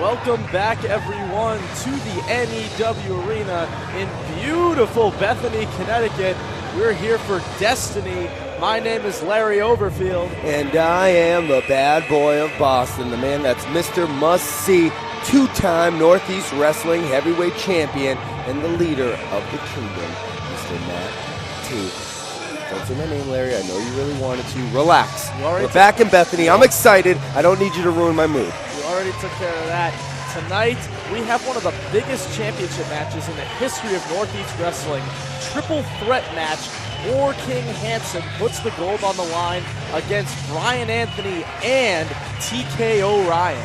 Welcome back, everyone, to the NEW Arena in beautiful Bethany, Connecticut. We're here for Destiny. My name is Larry Overfield. And I am the bad boy of Boston, the man that's Mr. Must-See, two-time Northeast Wrestling Heavyweight Champion and the leader of the kingdom, Mr. Matt T. Don't say my name, Larry. I know you really wanted to. Relax. We're back in Bethany. I'm excited. I don't need you to ruin my mood. We already took care of that. Tonight, we have one of the biggest championship matches in the history of Northeast Wrestling. Triple threat match. War King Hansen puts the gold on the line against Brian Anthony and TKO Ryan.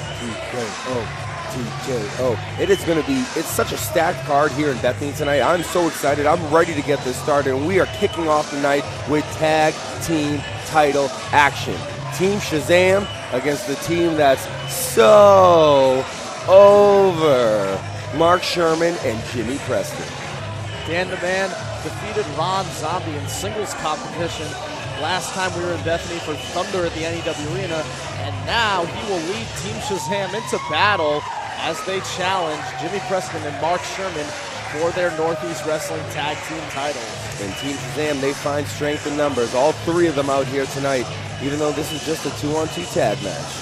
TKO. It is going to be, it's such a stacked card here in Bethany tonight. I'm so excited. I'm ready to get this started. And we are kicking off the night with tag team title action. Team Shazam against the team that's so over. Mark Sherman and Jimmy Preston. Dan the Man defeated Ron Zombie in singles competition last time we were in Bethany for Thunder at the NEW Arena, and now he will lead Team Shazam into battle as they challenge Jimmy Preston and Mark Sherman for their Northeast Wrestling Tag Team titles. And Team Shazam, they find strength in numbers. All three of them out here tonight, even though this is just a 2-on-2 tag match.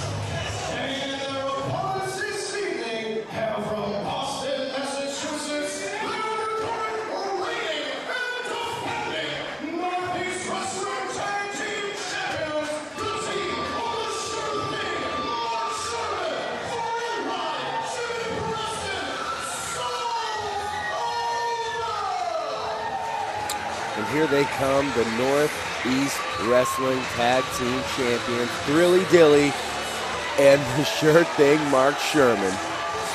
And here they come, the Northeast Wrestling Tag Team Champions, Thrilly Dilly, and the sure thing, Mark Sherman.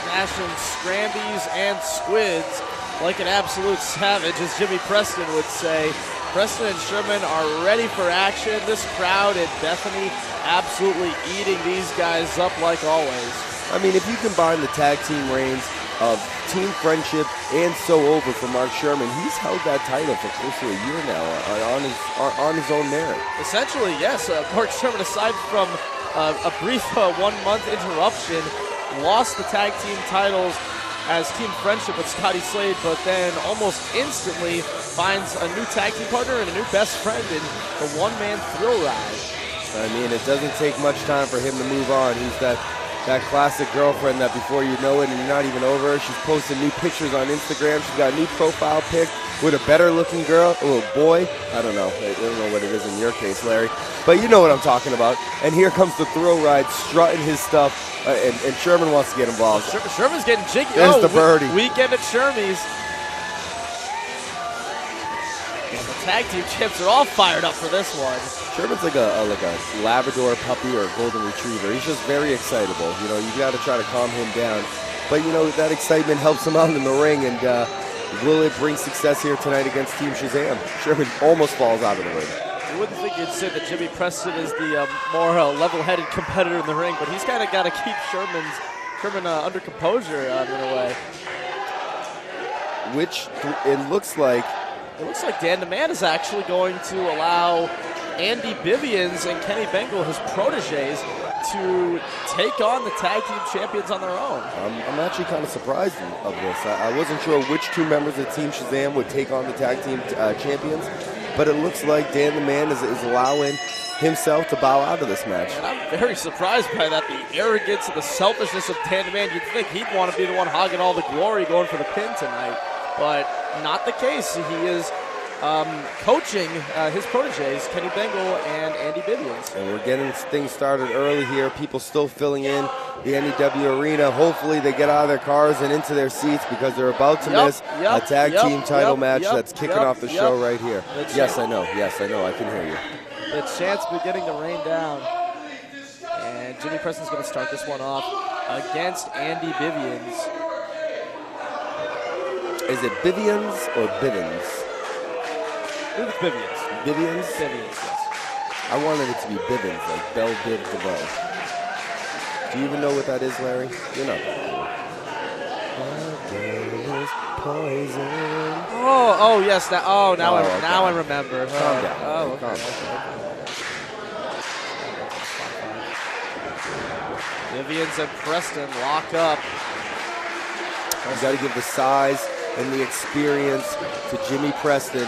Smashing scrambies and squids like an absolute savage, as Jimmy Preston would say. Preston and Sherman are ready for action. This crowd in Bethany absolutely eating these guys up like always. I mean, if you combine the tag team reigns of Team Friendship and So Over for Mark Sherman, he's held that title for close to a year now on his own merit. Essentially, yes. Mark Sherman, aside from a brief 1-month interruption, lost the tag team titles as Team Friendship with Scotty Slade, but then almost instantly finds a new tag team partner and a new best friend in the one-man Thrill Ride. I mean, it doesn't take much time for him to move on. He's that classic girlfriend that before you know it and you're not even over her, she's posting new pictures on Instagram. She's got a new profile pic with a better looking girl, a little boy. I don't know what it is in your case, Larry, but you know what I'm talking about. And here comes the Thrill Ride strutting his stuff, and Sherman wants to get involved. Sherman's getting jiggy. There's the birdie. Weekend at Shermie's. The tag team champs are all fired up for this one. Sherman's like a Labrador puppy or a golden retriever. He's just very excitable. You know, you got to try to calm him down. But, you know, that excitement helps him out in the ring. And will it bring success here tonight against Team Shazam? Sherman almost falls out of the ring. You wouldn't think you'd say that Jimmy Preston is the more level-headed competitor in the ring, but he's kind of got to keep Sherman under composure in a way. Which it looks like Dan the Man is actually going to allow Andy Bivians and Kenny Bengal, his proteges, to take on the tag team champions on their own. I'm actually kind of surprised of this. I wasn't sure which two members of Team Shazam would take on the tag team champions, but it looks like Dan the Man is allowing himself to bow out of this match. And I'm very surprised by that, the arrogance and the selfishness of Dan the Man. You'd think he'd want to be the one hogging all the glory going for the pin tonight, but not the case. He is coaching his proteges, Kenny Bengal and Andy Bivians. And we're getting things started early here. People still filling in the NEW Arena. Hopefully they get out of their cars and into their seats because they're about to miss a tag team title match that's kicking off the show right here. Yes, I know. I can hear you. The chance beginning to rain down. And Jimmy Preston's going to start this one off against Andy Bivians. Is it Bivians or Bivens? I think it's Bivians. Bivians? Bivians, yes. I wanted it to be Bivens, like Belle Biv DeVoe. Do you even know what that is, Larry? You're not poison. Oh, yes. Now I remember. Calm down. Oh, okay. Calm down. Bivians and Preston lock up. You got to give the size and the experience to Jimmy Preston.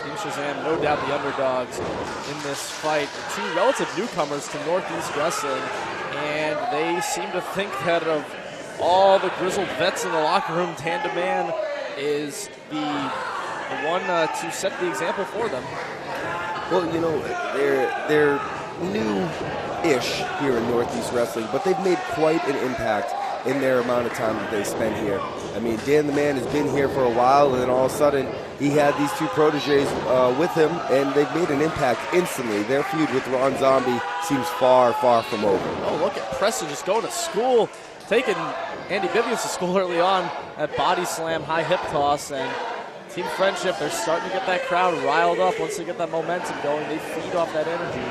Team Shazam, no doubt the underdogs in this fight. Two relative newcomers to Northeast Wrestling, and they seem to think that of all the grizzled vets in the locker room, Dan DeMann is the one to set the example for them. Well, you know, they're new-ish here in Northeast Wrestling, but they've made quite an impact in their amount of time that they spent here. I mean, Dan DeMann has been here for a while, and then all of a sudden, he had these two proteges with him, and they've made an impact instantly. Their feud with Ron Zombie seems far, far from over. Oh, look at Preston just going to school, taking Andy Bivians to school early on at body slam, high hip toss, and Team Friendship, they're starting to get that crowd riled up. Once they get that momentum going, they feed off that energy.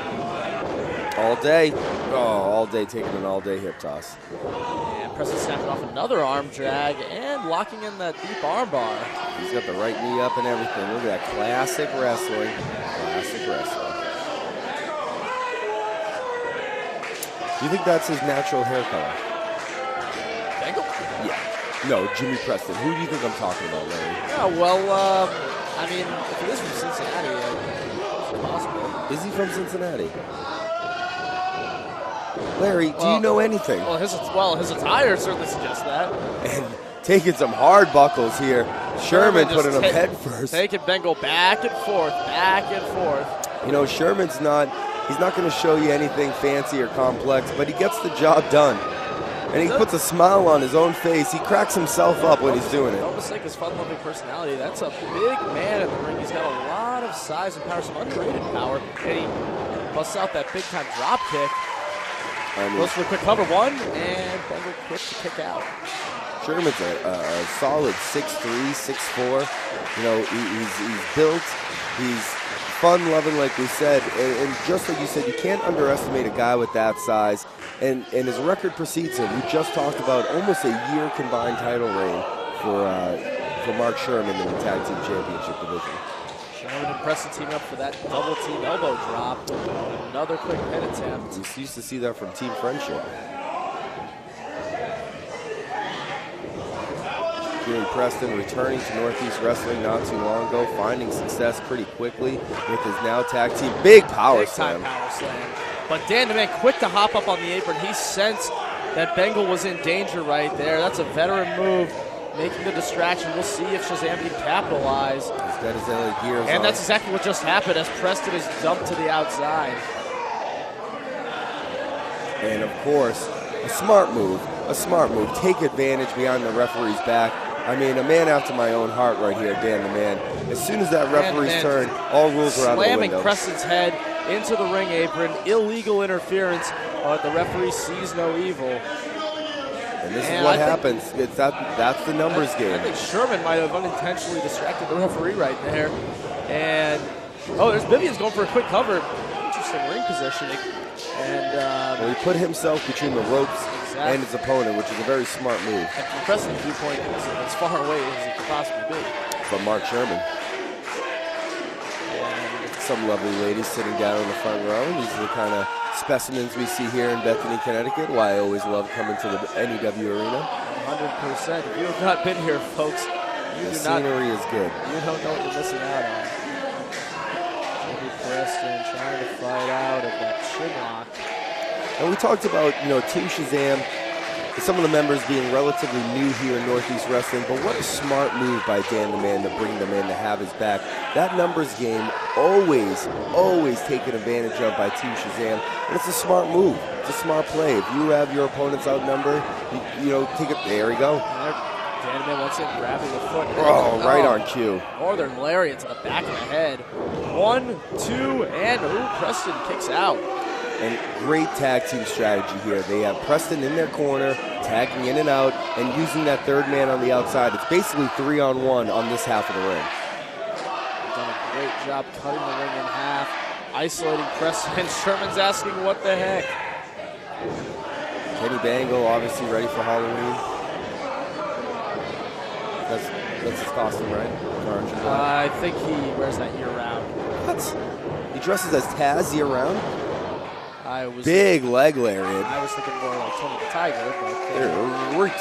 All day. Oh, all day taking an all-day hip toss. And Preston snapping off another arm drag and locking in that deep arm bar. He's got the right knee up and everything. Look at that classic wrestling. Classic wrestling. Do you think that's his natural hair color? Bengal? Yeah. No, Jimmy Preston. Who do you think I'm talking about, Larry? Yeah, well, I mean, if he is from Cincinnati, it's possible. Is he from Cincinnati? Larry, do you know anything? Well, his attire certainly suggests that. And taking some hard buckles here. Sherman putting him head first. Taking Bengal back and forth, back and forth. You know, Sherman's not going to show you anything fancy or complex, but he gets the job done. And he puts a smile on his own face. He cracks himself up when he's doing it. Don't mistake his fun-loving personality. That's a big man in the ring. He's got a lot of size and power, some underrated power. And he busts out that big-time drop kick. Goes for a quick cover one, and Bengal quick to kick out. Sherman's a solid 6'3", 6'4". You know, he's built. He's fun-loving, like we said. And just like you said, you can't underestimate a guy with that size. And his record precedes him. We just talked about almost a year combined title reign for Mark Sherman in the Tag Team Championship division. Sherman and Preston teaming up for that double team elbow drop. Another quick pin attempt. We used to see that from Team Friendship. Jimmy Preston returning to Northeast Wrestling not too long ago, finding success pretty quickly with his now tag team. Big power slam. Power slam. But Dan DeMann quick to hop up on the apron. He sensed that Bengal was in danger right there. That's a veteran move, making the distraction. We'll see if Shazam can capitalize. He's got his LA gears on. And that's exactly what just happened as Preston is dumped to the outside. And of course, a smart move. Take advantage behind the referee's back. I mean, a man after my own heart right here, Dan DeMann. As soon as that referee's turn, all rules are out the window. Slamming Preston's head into the ring apron, illegal interference, but the referee sees no evil. And this is what happens. That's the numbers game. I think Sherman might have unintentionally distracted the referee right there. And, there's Bivians going for a quick cover. Interesting ring positioning. And well, he put himself between the ropes and his opponent, which is a very smart move. And from Preston's viewpoint, it's as far away as it could possibly be. From Mark Sherman. Some lovely ladies sitting down in the front row. These are the kind of specimens we see here in Bethany, Connecticut. Why I always love coming to the NEW Arena. 100%. If you have not been here, folks, the scenery is good. You don't know what you're missing out on. Jimmy Preston trying to fight out of that chin lock. And we talked about, Team Shazam, some of the members being relatively new here in Northeast Wrestling, but what a smart move by Dan DeMann to bring them in, to have his back. That numbers game always taken advantage of by Team Shazam, and it's a smart move. It's a smart play. If you have your opponents outnumbered, take it. There we go. Dan DeMann once again grabbing the foot. Right on cue. Northern Lariat to the back of the head. 1, 2, and Preston kicks out. And great tag team strategy here. They have Preston in their corner, tagging in and out, and using that third man on the outside. It's basically 3-on-1 on this half of the ring. They've done a great job cutting the ring in half, isolating Preston, and Sherman's asking what the heck. Kenny Bengal obviously ready for Halloween. That's his costume, right? Orange and black. I think he wears that year-round. What? He dresses as Taz year-round? Big leg lariat. I was thinking more like Tony the Tiger, but they're great.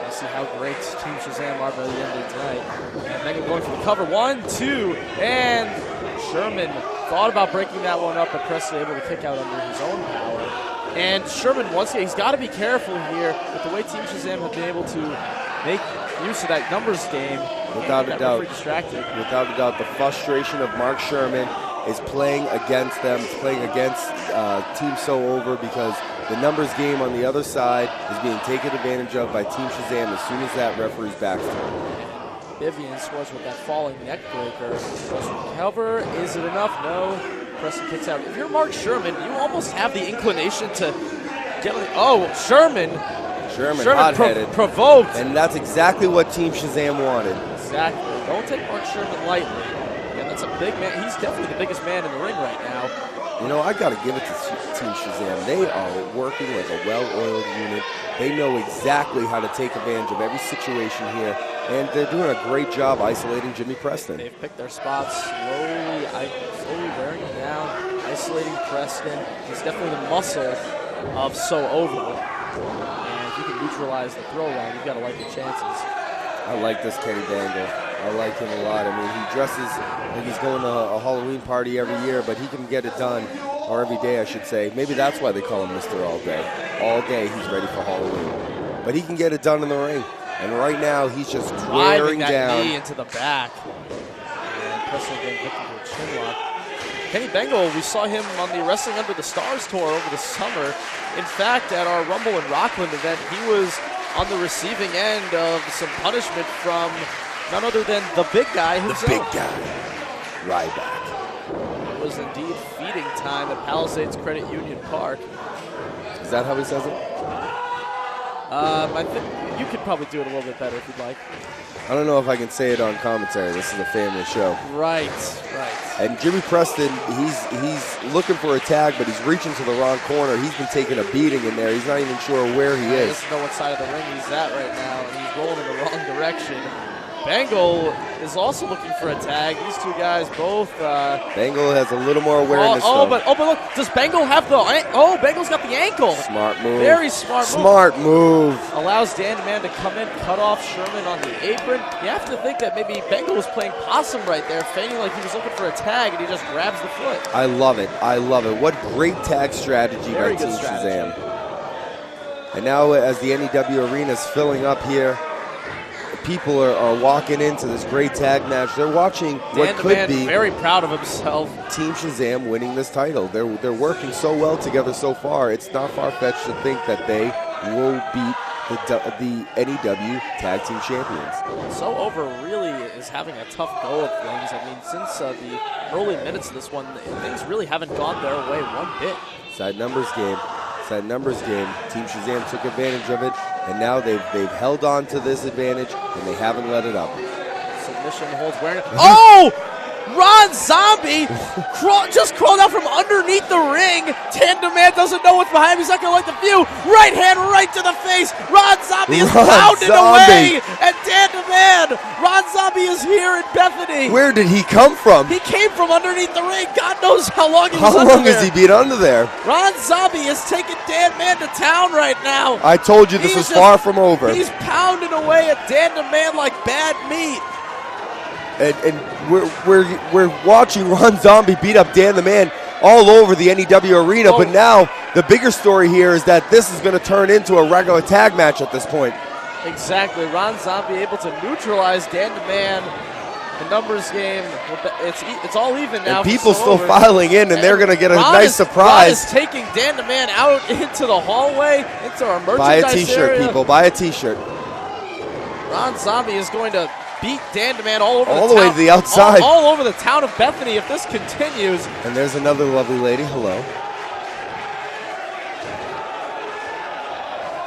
Let's see how great Team Shazam are by the end of tonight. And Bengal going for the cover. 1, 2, and Sherman thought about breaking that one up, but Preston able to kick out under his own power. And Sherman, once again, he's got to be careful here with the way Team Shazam have been able to make use of that numbers game. Without a doubt. Distracted. Without a doubt, the frustration of Mark Sherman is playing against them. It's playing against Team So Over because the numbers game on the other side is being taken advantage of by Team Shazam as soon as that referee's back's turned. Bivians scores with that falling neck breaker. Recover, is it enough? No. Preston kicks out. If you're Mark Sherman, you almost have the inclination to get on the, oh, Sherman hot-headed. Provoked. And that's exactly what Team Shazam wanted. Exactly. Don't take Mark Sherman lightly. And that's a big man. He's definitely the biggest man in the ring right now. You know, I got to give it to Team Shazam. They are working like a well-oiled unit. They know exactly how to take advantage of every situation here, and they're doing a great job isolating Jimmy Preston. They've picked their spots slowly wearing him down, isolating Preston. He's definitely the muscle of So Over. And if you can neutralize the throw line, you've got to like your chances. I like this Kenny Bengal. I like him a lot. I mean, he dresses like he's going to a Halloween party every year, but he can get it done, or every day, I should say. Maybe that's why they call him Mr. All Day. All day, he's ready for Halloween. But he can get it done in the ring. And right now, he's just wearing down. That knee into the back. And Preston getting victim to a chin lock. Kenny Bengal, we saw him on the Wrestling Under the Stars tour over the summer. In fact, at our Rumble in Rockland event, he was on the receiving end of some punishment from none other than the big guy himself. The big guy, Ryback. It was indeed feeding time at Palisades Credit Union Park. Is that how he says it? I think you could probably do it a little bit better if you'd like. I don't know if I can say it on commentary. This is a family show. Right. And Jimmy Preston, he's looking for a tag, but he's reaching to the wrong corner. He's been taking a beating in there. He's not even sure where he is. He doesn't know what side of the ring he's at right now, and he's rolling in the wrong direction. Bengal is also looking for a tag. These two guys both. Bengal has a little more awareness. But look, does Bengal have the? Oh, Bengal's got the ankle. Smart move. Very smart move. Smart move. Allows Dan DeMann to come in, cut off Sherman on the apron. You have to think that maybe Bengal was playing possum right there, feigning like he was looking for a tag, and he just grabs the foot. I love it. What great tag strategy by Team Shazam. And now, as the NEW arena is filling up here, people are walking into this great tag match. They're watching what could be very proud of himself. Team Shazam winning this title. They're working so well together so far. It's not far-fetched to think that they will beat the NEW Tag Team Champions. So Over really is having a tough go of things. I mean, since the early minutes of this one, things really haven't gone their way one bit. Side numbers game. Team Shazam took advantage of it, and now they've held on to this advantage, and they haven't let it up. Submission holds wearing. Oh! Ron Zombie just crawled out from underneath the ring. Dan DeMann doesn't know what's behind him. He's not going to like the view. Right hand right to the face. Ron Zombie is pounded away. And Dan DeMann. Ron Zombie is here in Bethany. Where did he come from? He came from underneath the ring. God knows how long he was under there. How long has he been under there? Ron Zombie is taking Dan DeMann to town right now. I told you this was far from over. He's pounding away at Dan DeMann like bad meat. And we're watching Ron Zombie beat up Dan DeMann all over the NEW arena, but now the bigger story here is that this is going to turn into a regular tag match at this point. Exactly. Ron Zombie able to neutralize Dan DeMann. The numbers game, it's all even now. And people still filing in, and they're going to get a nice surprise. Ron is taking Dan DeMann out into the hallway, into our merchandise area. Buy a T-shirt, people. Buy a T-shirt. Ron Zombie is going to beat Dan DeMann all over the way to the outside. All over the town of Bethany if this continues. And there's another lovely lady. Hello.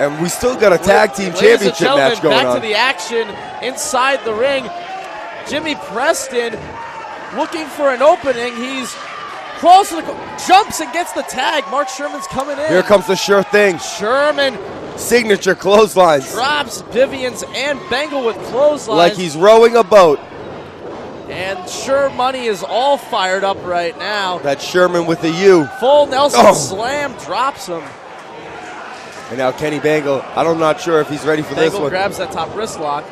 And we still got a tag team championship match going on. Back to the action inside the ring. Jimmy Preston looking for an opening. He's crawls to the jumps and gets the tag. Mark Sherman's coming in. Here comes the sure thing. Sherman. Signature clotheslines. Drops Bivians and Bengal with clotheslines. Like he's rowing a boat. And Sure Money is all fired up right now. That's Sherman with the U. Full Nelson slam drops him. And now Kenny Bengal, I'm not sure if he's ready for this one. Bengal grabs that top wrist lock.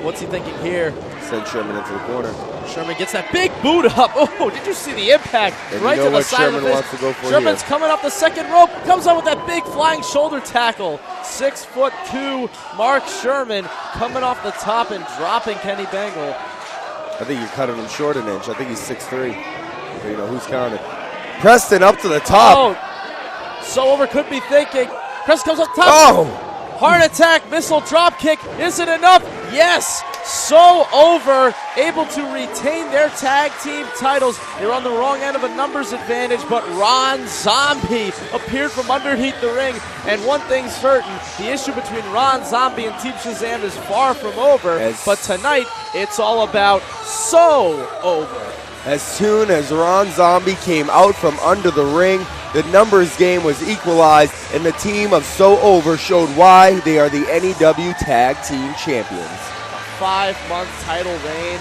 What's he thinking here? Send Sherman into the corner. Sherman gets that big boot up. Oh, did you see the impact? And right you know to the what side Sherman of the face. wants to go for Sherman's here. coming up the second rope. Comes up with that big flying shoulder tackle. 6'2" Mark Sherman coming off the top and dropping Kenny Bengal. I think you're cutting him short an inch. I think he's 6'3". So you know who's counting. Preston up to the top. Oh, so over could be thinking. Preston comes up top. Oh! Heart attack, missile drop kick. Is it enough? Yes. So over, able to retain their tag team titles. They're on the wrong end of a numbers advantage, but Ron Zombie appeared from underneath the ring. And one thing's certain, the issue between Ron Zombie and Team Shazam is far from over. But tonight, it's all about so over. As soon as Ron Zombie came out from under the ring, the numbers game was equalized, and the team of So Over showed why they are the NEW Tag Team Champions. A 5-month title reign.